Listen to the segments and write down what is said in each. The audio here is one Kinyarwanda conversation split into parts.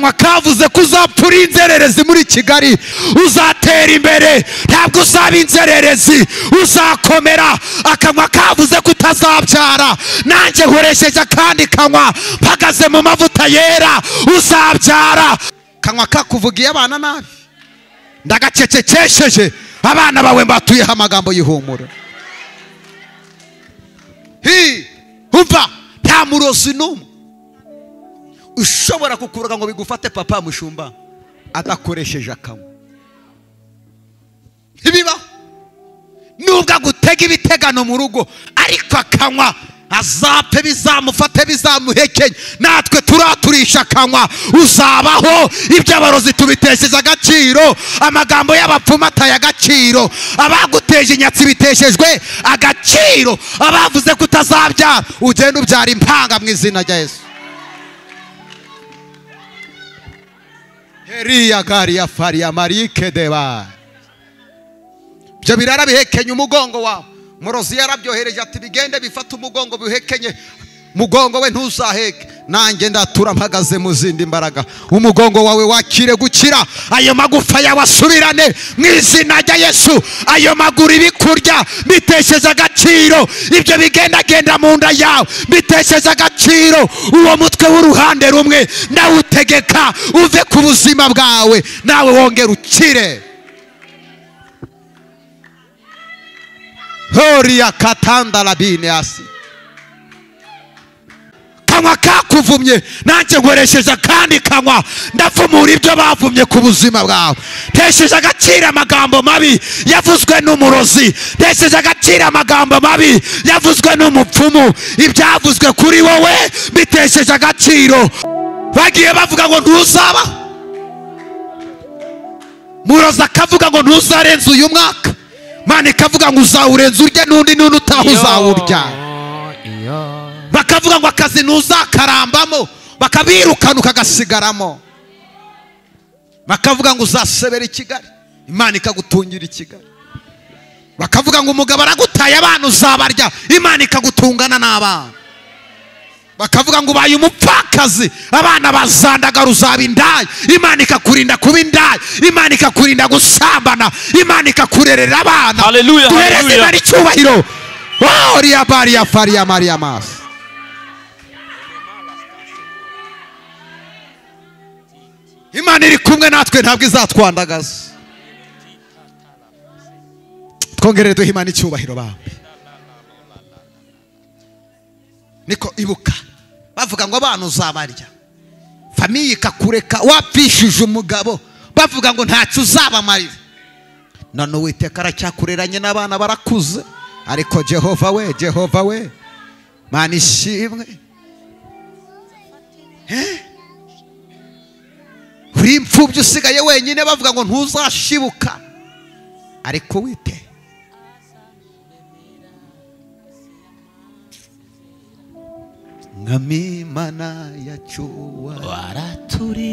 akanwa kavuze ko uzapfura inzererezi muri Kigali, uzatera imbere, ntabwo uzaba inzererezi, uzakomera. Akanwa kavuze ko utazabyara, nanjye nkoresheje akandi kanwa mpagaze mu mavuta yera, uzabyara. Kanwa kakuvugiye abana nabi, ndagacecekesheje, abana bawe mbatuyeho amagambo y'ihumura. Umva, nta murozi n'umwe ushobora kukuroga ngo bigufate papa mushumba adakoresheje akanwa. Ntibibaho. Nubwo agutega ibitegano mu rugo, ariko akanwa azapfe bizamufate bizamuhekenye. Natwe turaturisha akanwa, uzabaho. Ibyo abarozi tubitesheje agaciro, amagambo y'abapfumu ataye agaciro, abaguteje inyatsi biteshejwe agaciro, abavuze ko utazabyara ugenda ubyara impanga mu izina rya Yesu. Heriya gari ya fariya marike deba. Byo birara bihekenye umugongo wawe. Murozi yarabyohereje ati bigende bifata umugongo bihekenye. Mugongo we ntuzaheke. Nanjye ndatura mpagaze mu zindi mbaraga. Umugongo wawe wakire gukira. Ayo magufa yawe asubirane mu izina rya Yesu. Ayo maguru ibikurya bitesheje agaciro, ibyo bigendagenda mu nda yawe bitesheje agaciro, uwo mutwe w'uruhande rumwe ndawutegeka uve ku buzima bwawe, nawe wongera ukire. Horiya katanda labine asi. Kanwa kakuvumye, nanjye nkoresheje akandi kanwa ndavumura ibyo bavumye ku buzima bwawe. Tesheje agaciro amagambo mabi yavuzwe n'umurozi, tesheje agaciro amagambo mabi yavuzwe n'umupfumu. Ibyavuzwe kuri wowe bitesheje agaciro. Bagiye bavuga ngo ntuzaba, murozi akavuga ngo ntuzarenza uyu mwaka, Mana ikavuga ngo uzawurenza urya n'undi n'undi utaha uzawurya. Bakavuga ngo akazi ntuzakarambamo, bakabirukana ukagasigaramo. Bakavuga ngo uzasebera i Kigali, Imana ikagutungira i Kigali. Bakavuga ngo umugabo aragutaye abana uzabarya, Imana ikagutungana n'abana. Bakavuga ngo ubaye umupfakazi, abana bazandagara uzaba indaya, Imana ikakurinda kuba indaya, Imana ikakurinda gusambana, Imana ikakurerera abana. Haleluya, duhereze Imana icyubahiro. Oriya bariya fariya mariya mas. Imana iri kumwe natwe, ntabwo izatwandagaza. Twongerere duhe Imana icyubahiro bawe. Niko ibuka bavuga ngo abana uzabarya, famiye ikakureka, wapfishije umugabo bavuga ngo ntacyo uzabamarira. None Uwiteka aracyakureranye n'abana barakuze, ariko Jehova we, Jehova we, Mana ishimwe. Uri imfubyi usigaye wenyine, bavuga ngo ntuzashibuka, ariko wite Ngami Mana yacu waraturinze,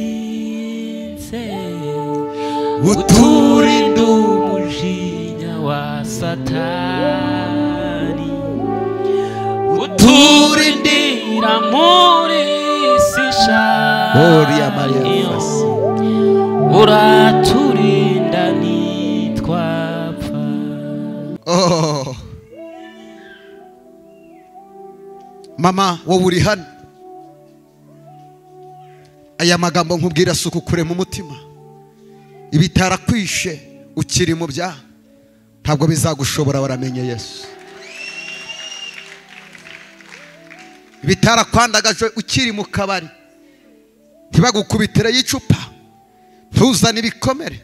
uturinda umujinya wa Satani, uturindira muri sishani, uraturinda nitwapfa. Mama wowe uri hano, aya magambo nkubwira suku kure mu mutima. Ibitarakwishe ukiri mu byaha ntabwo bizagushobora, waramenye Yesu. Ibitarakwandagaje ukiri mu kabari ntibagukubitire y'icupa, ntuzane ibikomere.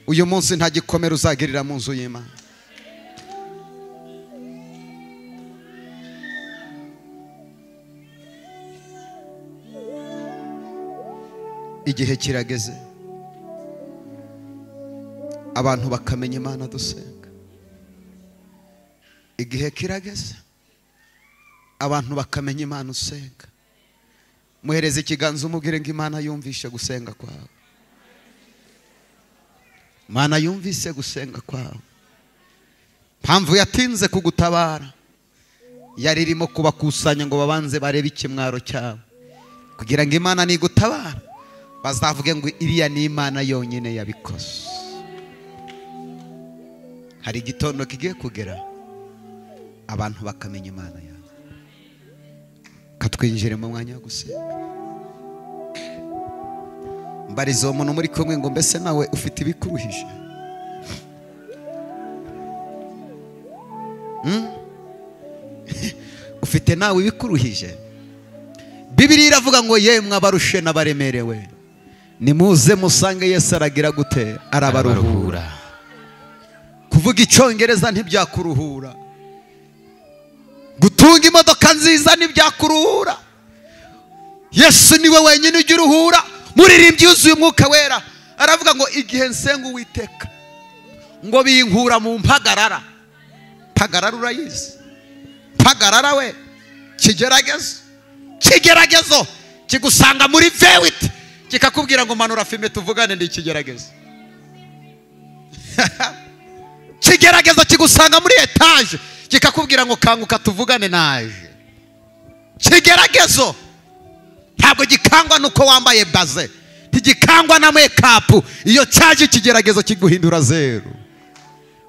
Uyu munsi nta gikomere uzagirira mu nzu y'Imana. Igihe kirageze abantu bakamenya Imana dusenga. Igihe kirageze abantu bakamenya Imana usenga. Muhereze ikiganza umubwire ngo Imana yumvishe gusenga kwawe. Imana yumvise gusenga kwawe. Mpamvu yatinze kugutabara yari irimo kubakusanya ngo babanze barebe ikimwaro cyawe, kugira ngo Imana nigutabara bazavuge ngo iriya ni Imana yonyine yabikoze. Hari igitondo kigiye kugera abantu bakamenya Imana yawe. Katwinjire mu mwanya wo gusenga. Mbariza umuntu muri kumwe ngo mbese nawe ufite ibikuruhije? Ufite nawe ibikuruhije? Bibiliya iravuga ngo yemwe abarushe n'abaremerewe nimuze musange Yesu aragira gute? Arabaruhura. Kuvuga icyongereza ntibyakuruhura, gutunga imodoka nziza ntibyakuruhura. Yesu niwe wenyine ujya uruhura. Muririmbyi yuzuye umwuka wera aravuga ngo igihe nsenga Uwiteka ngo binkura mu mpagarara. Mpagarara urayizi? Mpagarara we kigeragezo kigusanga muri vewiti kikakubwira ngo manura filime tuvugane ndi ikigeragezo. Kigeragezo kigusanga muri etaje kikakubwira ngo kanguka tuvugane naje. Kigeragezo ntabwo gikangwa nuko wambaye baze, ntigikangwa na makeup. Iyo cyaje ikigeragezo kiguhindura zero.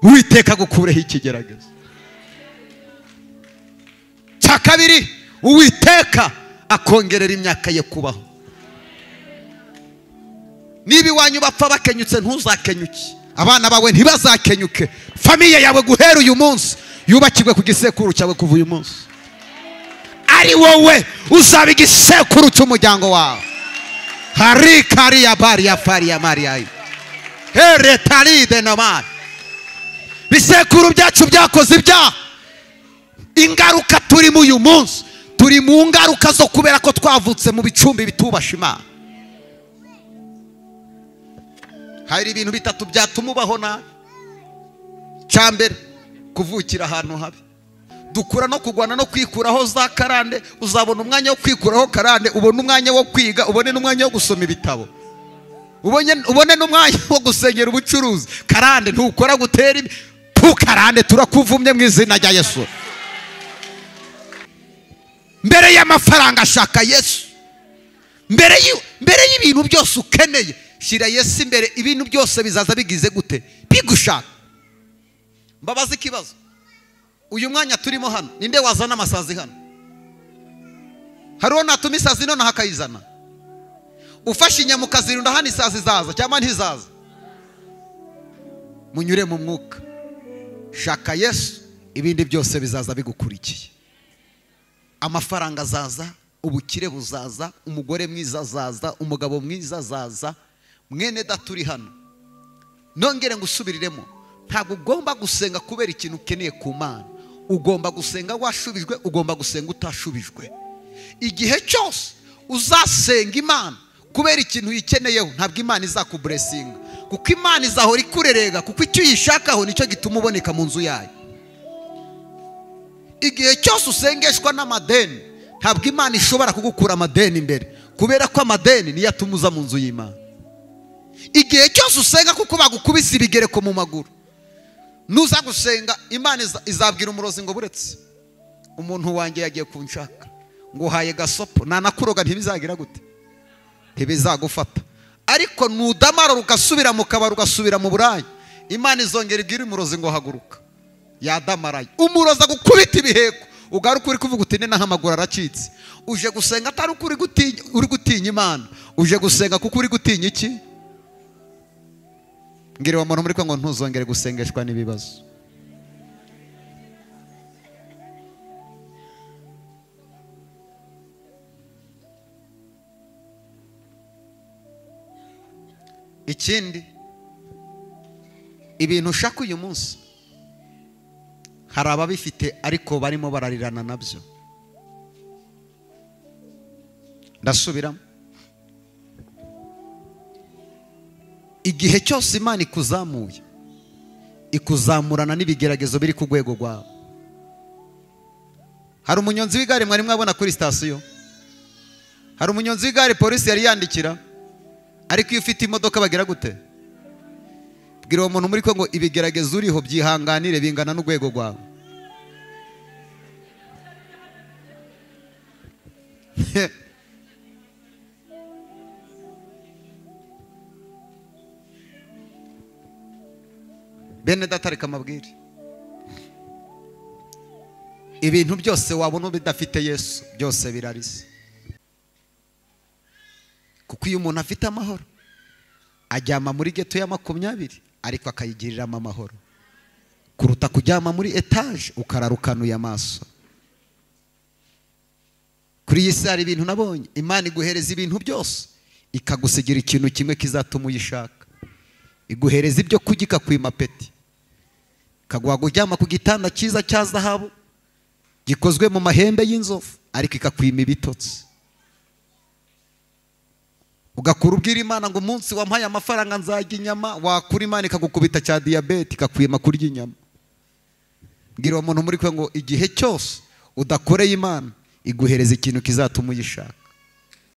Uwiteka gukureho ikigeragezo. Cya kabiri, Uwiteka akongerera imyaka ye kubaho. Niba iwanyu bapfa bakenyutse ntuzakenyuke, abana bawe ntibazakenyuke, famiye yawe guhera uyu munsi yubakirwe ku gisekuru cyawe kuva uyu munsi. Ari wowe uzaba igisekuru cy'umuryango wawe. Hari kariya bariya fariya mariya heretaride namari. Bisekuru byacu byakoze ibyaha. Ingaruka turimo uyu munsi, turi mu ngaruka zo kubera ko twavutse mu bicumbi bitubasha Imana. Hari ibintu bitatu byatuma ubaho nabi. Cyambere, kuvukira ahantu habi. Dukura no kugwana no kwikuraho za karande. Uzabona umwanya wo kwikuraho karande, ubone umwanya wo kwiga, ubone n'umwanya wo gusoma ibitabo, ubone n'umwanya wo gusengera ubucuruzi. Karande ntukora gutera karande turakuvumye mu izina rya Yesu. Mbere y'amafaranga ashaka Yesu. Mbere y'ibintu byose ukeneye shira Yesu imbere. Ibintu byose bizaza bigize gute? Bigushaka. Mbabaza ikibazo, uyu mwanya turimo hano ninde wazana amasazi hano? Hariho natuma isazi none hakayizana. Ufashe inyama ukazirunda hano isazi zaza cyangwa ntizaza? Munyure mu mwuka, shaka Yesu, ibindi byose bizaza bigukurikiye. Amafaranga azaza, ubukire buzaza, umugore mwiza azaza, umugabo mwiza azaza. Mwene daturi hano nongere ngusubiriremo, ntabwo ugomba gusenga kubera ikintu ukeneye ku Mana. Ugomba gusenga washubijwe, ugomba gusenga utashubijwe. Igihe cyose uzasenga Imana kubera ikintu uyikeneyeho, ntabwo Imana izakuburesinga, kuko Imana izahora ikurerega, kuko icyo uyishakaho nicyo gituma uboneka mu nzu yayo. Igihe cyose usengeshwa n'amadeni, ntabwo Imana ishobora kugukura amadeni imbere, kubera ko amadeni niyo atuma uza mu nzu y'Imana. Igihe cyose usenga kuko bagukubise ibigereko mu maguru, nuza gusenga Imana izabwira umurozi ngo buretse umuntu wanjye yagiye kunshaka, ngo haye gasopo nanakuroga ntibizagira gute? Ntibizagufata. Ariko nudamara ugasubira mu kabari, ugasubira mu buraya, Imana izongera ibwira umurozi ngo haguruka. Yadamaraye umuroza gukubita ibiheko, ugaruka uri kuvuga uti nena hamagura aracitse. Uje gusenga atari ukuri gutinya Imana, uje gusenga kuko uri gutinya iki? Ngire wa muntu muri ko ngo ntuzongere gusengeshwa n'ibibazo. Ikindi, ibintu ushaka uyu munsi hari ababifite ariko barimo bararirana nabyo. Ndasubiramo, igihe cyose Imana ikuzamuye, ikuzamurana n'ibigeragezo biri ku rwego rwawe. Hari umunyonzi w'igare mwari mwabona kuri sitasiyo, hari umunyonzi w'igare polisi yari yandikira, ariko iyo ufite imodoka bagira gute? Bwira uwo muntu muri ko ngo ibigeragezo uriho byihanganire bingana n'urwego rwawe. bene data reka amabwire, ibintu byose wabona bidafite Yesu byose birarize. Kuko iyo umuntu afite amahoro ajyama muri geto ya 20 ariko akayigiriramo amahoro, kuruta kujyama muri etage ukararukanuye amaso. Kuri iyi si hari ibintu nabonye, Imana iguhereza ibintu byose ikagusigira ikintu kimwe kizatuma uyishaka. Iguhereza ibyo kurya ikakwima peti, ikaguha kujyama ku gitanda cyiza cya zahabu gikozwe mu mahembe y'inzovu ariko ikakwima ibitotsi. Ugakura ubwira Imana ngo umunsi wampaye amafaranga nzajya inyama, wakura Imana ikagukubita cya diabete ikakwima kurya inyama. Mbwira uwo muntu muri kwe ngo igihe cyose udakoreye Imana iguhereza ikintu kizatuma uyishaka.